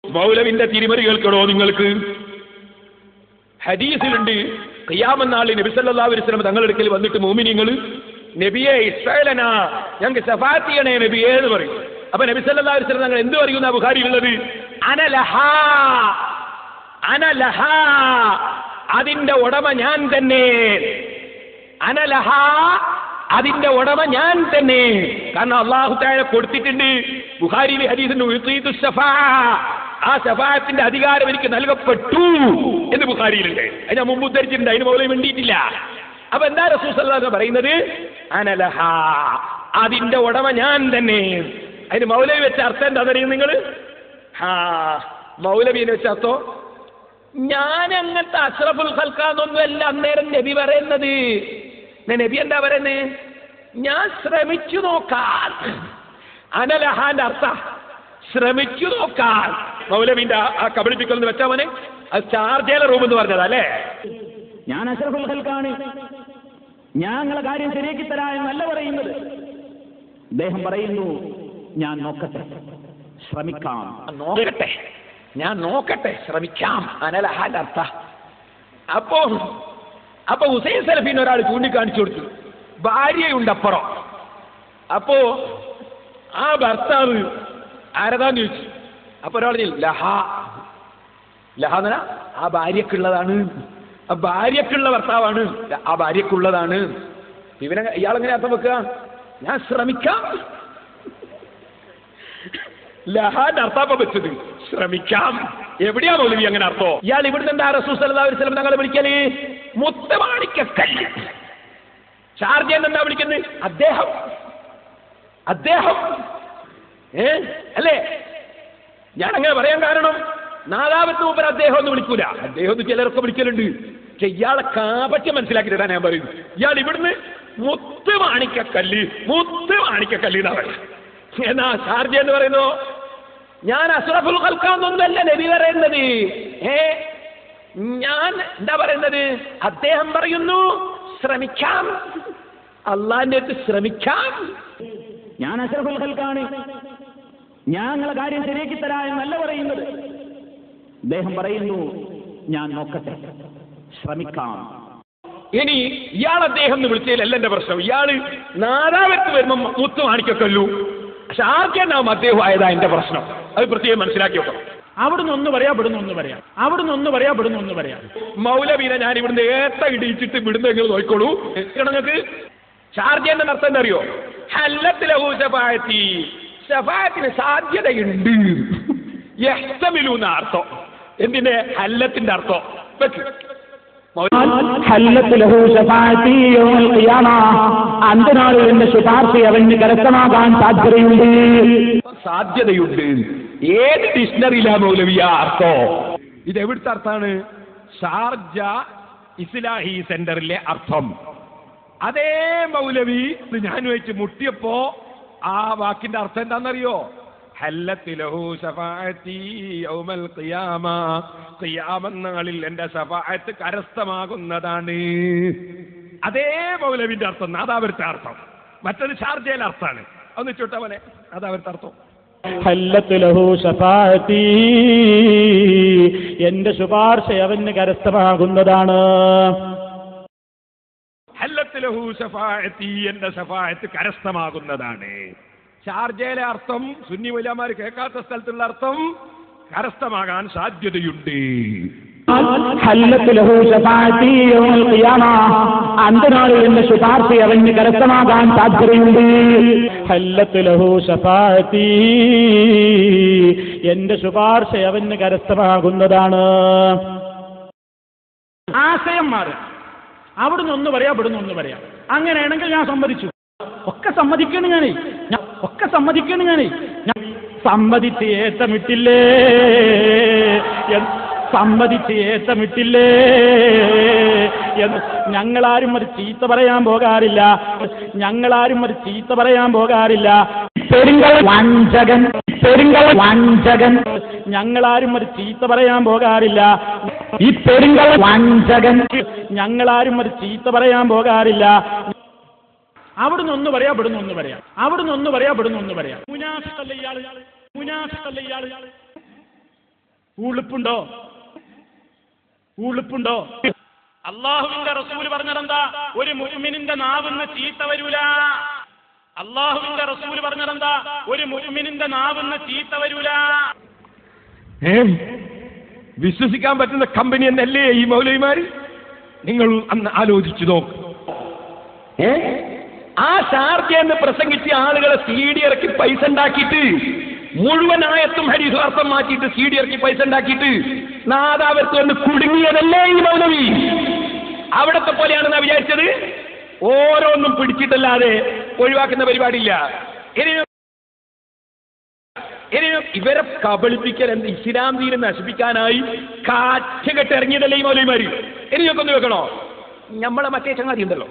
മൗലവിന്റെ തിരിമറി കേൾക്കണോ നിങ്ങൾക്ക്? ഹദീസിലുണ്ട്, ഖിയാമത്ത് നാളിൽ നബി സല്ലല്ലാഹു അലൈഹി വസല്ലം തങ്ങളുടെ അടുക്കൽ വന്നിട്ട് മുഅ്മിനീങ്ങൾ നബിയെ ഇസ്ഫഅലനാ, ഞങ്ങൾക്ക് ശഫാഅത്ത് ചെയ്യണേ നബിയേ എന്ന് പറയും. അപ്പൊ നബി സല്ലല്ലാഹു അലൈഹി വസല്ലം തങ്ങൾ എന്ത് പറയുന്ന ബുഖാരിയിലുള്ളത്? അനലഹാ, അനലഹാ, അതിന്റെ ഉടമ ഞാൻ തന്നെ. അനലഹാ, അതിന്റെ ഉടമ ഞാൻ തന്നെ. കാരണം അല്ലാഹു തആല കൊടുത്തിട്ടുണ്ട്. ബുഖാരിയിലെ ഹദീസുണ്ട്, ഉതീതു ശഫാഅ, ആ ശഫാഅത്തിന്റെ അധികാരം എനിക്ക് നൽകപ്പെട്ടു എന്ന് ബുഖാരിയിലുണ്ട്. അത് ഞാൻ മുമ്പ് ഉദ്ധരിച്ചിട്ടുണ്ട്, അതിന് മൗലവി വേണ്ടിയിട്ടില്ല. അപ്പൊ എന്താ റസൂൽ സല്ലല്ലാഹു അലൈഹി വസല്ലം പറയുന്നത്? അനലഹാ, അതിന്റെ ഉടമ ഞാൻ തന്നെ. അതിന് മൗലവി വെച്ച അർത്ഥം എന്താ പറയുന്നത് നിങ്ങൾ? മൗലവിനെ വെച്ച അർത്ഥം, ഞാൻ അങ്ങനത്തെ അഷ്റഫുൽ ഖൽഖാന്നൊന്നുമല്ല അന്നേരം നബി പറയുന്നത്. നബി എന്താ പറയുന്നത്? ഞാൻ ശ്രമിച്ചു നോക്കാൻ. അനലഹാന്റെ അർത്ഥ ശ്രമിച്ചു നോക്കാൻ. മൗലവിന്റെ ആ കബളിപ്പിക്കൽ വെച്ചാ മോനെ, അത് ചാർജേല റൂം എന്ന് പറഞ്ഞതാ അല്ലേ? ഞാൻ അഷ്റഫുൽ ഖൽഖാണ്, ഞങ്ങളെ കാര്യം ശരിയാക്കി തരാ എന്നല്ല പറയുന്നത്. അദ്ദേഹം പറയുന്നു, ഞാൻ നോക്കട്ടെ, ശ്രമിക്കാം. നോക്കട്ടെ, ഞാൻ നോക്കട്ടെ, ശ്രമിക്കാം. അനലഹാന്റെ അർത്ഥ. അപ്പൊ ഹുസൈൻ സലഫീൻ ഒരാൾ ചൂണ്ടിക്കാണിച്ചു കൊടുത്തു, ഭാര്യയുണ്ടപ്പുറം. അപ്പോ ആ ഭർത്താവ് ആരതാന്ന് ചോദിച്ചു. അപ്പൊ ഒരാൾ ലഹ, ലഹ എന്ന് പറഞ്ഞാൽ ആ ഭാര്യക്കുള്ളതാണ്, ആ ഭാര്യക്കുള്ള ഭർത്താവാണ്, ആ ഭാര്യക്കുള്ളതാണ്. ഇയാളെങ്ങനെ അർത്ഥം വെക്കുക? ഞാൻ ശ്രമിക്കാം. ലഹാന്റെ അർത്ഥാപ്പം വെച്ചത് ശ്രമിക്കാം. എവിടെയാ മൗലവി അങ്ങനെ അർത്ഥോ? ഇയാൾ ഇവിടുന്ന് എന്താ റസൂൽ സല്ലല്ലാഹു അലൈഹി വസല്ലം തങ്ങളെ വിളിക്കല്? മുത്തുമാണിക്കക്കല്ല്. ഷാർജയിൽ എന്താ വിളിക്കുന്നത്? അദ്ദേഹം, അദ്ദേഹം. അല്ലേ? ഞാൻ അങ്ങനെ പറയാൻ കാരണം, നാദാവത്ത് മൂപ്പർ അദ്ദേഹം ഒന്നും വിളിക്കൂല. അദ്ദേഹം ഒന്ന് ചിലരൊക്കെ വിളിക്കലുണ്ട്. പക്ഷെ ഇയാളെ കാപറ്റ്യം മനസ്സിലാക്കിയിട്ടാണ് ഞാൻ പറയുന്നത്. ഇയാൾ ഇവിടുന്ന് മുത്തുമാണിക്കക്കല്ല്, മുത്തുമാണിക്കക്കല്ല് എന്നാ പറയുന്നത്. എന്നാ ഷാർജ എന്ന് പറയുന്നു, ഞാൻ അഷ്റഫുൽ ഖൽഖാന്നൊന്നുമല്ല നബി പറയുന്നത്. ഞാൻ എന്താ പറയുന്നത്? അദ്ദേഹം പറയുന്നു ശ്രമിക്കാം, അള്ളാന്റെ അടുത്ത് ശ്രമിക്കാം. ഞാൻ അഷ്റഫുൽ ഖൽഖാണ്, ഞങ്ങളെ കാര്യം ശരിയാക്കി തരാ എന്നല്ല പറയുന്നത്. അദ്ദേഹം പറയുന്നു, ഞാൻ നോക്കട്ടെ, ശ്രമിക്കാം. ഇനി ഇയാൾ അദ്ദേഹം എന്ന് വിളിച്ചതിലല്ല എന്റെ പ്രശ്നം. ഇയാള് നാദാവത്ത് വരുമ്പോ മുത്തു കാണിക്കല്ലോ, പക്ഷെ ആർക്കെന്നാവും അദ്ദേഹം ആയതാ എന്റെ പ്രശ്നം. അത് പ്രത്യേകം മനസ്സിലാക്കി വെക്കണം. അവിടുന്ന് ഒന്ന് പറയാ, ഇവിടുന്ന് ഒന്ന് പറയാം, അവിടുന്ന് ഒന്ന് പറയാ, ഇവിടുന്ന് ഒന്ന് പറയാം. മൗലവീനെ ഞാൻ ഇവിടുന്ന് ഏത്ത ഇടിച്ചിട്ട് ഇവിടുന്ന് എങ്ങനെ നോക്കിക്കോളൂ. നിങ്ങൾക്ക് ഷാർജന്റെ അർത്ഥം എന്താ അറിയോ? ഹല്ലത്തിലെ ശഫാഅത്തി, ശഫാഅത്തിന് സാധ്യതയുണ്ട്. യഹ്തമിലൂന്ന അർത്ഥം. എന്തിന്റെ? ഹല്ലത്തിന്റെ അർത്ഥം വെക്ക്. അന്തനാളിൽ എന്റെ ശുപാർശ അവന് കരസ്ഥമാകാൻ സാധ്യതയുണ്ട്. സാധ്യതയുണ്ട്. ഏത് ഡിക്ഷണറിയിലാ മൗലവിയ അർത്ഥോ? ഇത് എവിടുത്തെ അർത്ഥാണ്? ഷാർജ ഇസ്ലാഹി സെന്ററിലെ അർത്ഥം. അതേ മൗലവി ഞാൻ വെച്ച് മുട്ടിയപ്പോ ആ വാക്കിന്റെ അർത്ഥം എന്താണെന്നറിയോ? ഖിയാമനാളിൽ എന്റെ ശഫാഅത്ത് കരസ്ഥമാകുന്നതാണ്. അതേ മൗലവിന്റെ അർത്ഥം, നാദാവരത്തെ അർത്ഥം. മറ്റൊരു ഷാർജയിലെ അർത്ഥാണ്. ഒന്ന് ചോട്ടാ പോലെ നാദാവരത്തെ അർത്ഥം. എന്റെ ശുപാർശ അവന് കരസ്ഥമാകുന്നതാണ്. എന്റെ ശഫാഅത്ത് കരസ്ഥമാകുന്നതാണ്. ഷാർജയിലെ അർത്ഥം സുന്നി ഉലമാർ കേൾക്കാത്ത സ്ഥലത്തുള്ള അർത്ഥം കരസ്ഥമാകാൻ സാധ്യതയുണ്ട്. അന്തനാളിൽ എന്റെ ശുപാർശ അവന് കരസ്ഥമാകാൻ സാധ്യതയുണ്ട്. എന്റെ ശുപാർശ അവന് കരസ്ഥമാകുന്നതാണ്. ആശയം മാറുക. അവിടുന്ന് ഒന്ന് പറയാം, ഇവിടുന്ന് ഒന്ന് പറയാം. അങ്ങനെയാണെങ്കിൽ ഞാൻ സമ്മതിച്ചു. ഒക്കെ സമ്മതിക്കണം ഞാനേ, ഒക്കെ സമ്മതിക്കണം ഞാനേ. സമ്മതിച്ച് ഏത്തമിട്ടില്ലേ, സമ്മതിച്ച് ഏത്തമിട്ടില്ലേ എന്ന് ഞങ്ങളാരും ഒരു ചീത്ത പറയാൻ പോകാറില്ല. ഞങ്ങളാരും ഒരു ചീത്ത പറയാൻ പോകാറില്ല. പെരുങ്കൾ വഞ്ചകൻ, പെരുങ്കൾ വഞ്ചകൻ. ഞങ്ങളാരും ഒരു ചീത്ത പറയാൻ പോകാറില്ല. ഈ പെരുങ്കൾ വഞ്ചകൻ. ഞങ്ങളാരും ഒരു ചീത്ത പറയാൻ പോകാറില്ല. അവിടുന്ന് ഒന്ന് പറയാം, ഇവിടുന്ന് ഒന്ന് പറയാം. അവിടുന്ന് ഒന്ന് പറയാം, ഇവിടുന്ന് ഒന്ന് പറയാം. മുനാഫിഖല്ലേ ഇയാള്, മുനാഫിഖല്ലേ ഇയാള്. ഉളുപ്പുണ്ടോ? ഉളുപ്പുണ്ടോ? അള്ളാഹുവിന്റെ റസൂൽ പറഞ്ഞതെന്താ? ഒരു മുഅ്മിനിന്റെ നാവിന്ന് ചീത്ത വരൂല. അള്ളാഹുവിന്റെ റസൂൽ പറഞ്ഞതെന്താ? ഒരു മുഅ്മിനിന്റെ നാവിന്ന് ചീത്ത വരൂല. വിശ്വസിക്കാൻ പറ്റുന്ന കമ്പനി എന്നല്ലേ ഈ മൗലവിമാര്? നിങ്ങൾ അന്ന് ആലോചിച്ചു നോക്ക്. ആ ഷാർജയെന്ന് പ്രസംഗിച്ച് ആളുകളെ CD ഇറക്കി പൈസ ഉണ്ടാക്കിയിട്ട്, മുഴുവൻ ആയത്തും ഹദീസും അർത്ഥം മാറ്റിയിട്ട് CD ഇറക്കി പൈസ ഉണ്ടാക്കിയിട്ട് നാദാവർക്ക് വന്ന് കുടുങ്ങിയതല്ലേ ഈ മൗലവി? അവിടത്തെ പോലെയാണെന്നാ വിചാരിച്ചത്? ഓരോന്നും പിടിച്ചിട്ടല്ലാതെ ഒഴിവാക്കുന്ന പരിപാടിയില്ല. ഇനി ഇവരെ കബളിപ്പിക്കൽ എന്ത്? ഇസ്ലാം ദീനെ നശിപ്പിക്കാനായി കാറ്റ് കെട്ട് ഇറങ്ങിയതല്ലേ ഈ മൗലവിമാര്? ഇനിയൊക്കെ ഒന്ന് വെക്കണോ? നമ്മളെ മറ്റേ ചങ്ങാതി ഉണ്ടല്ലോ,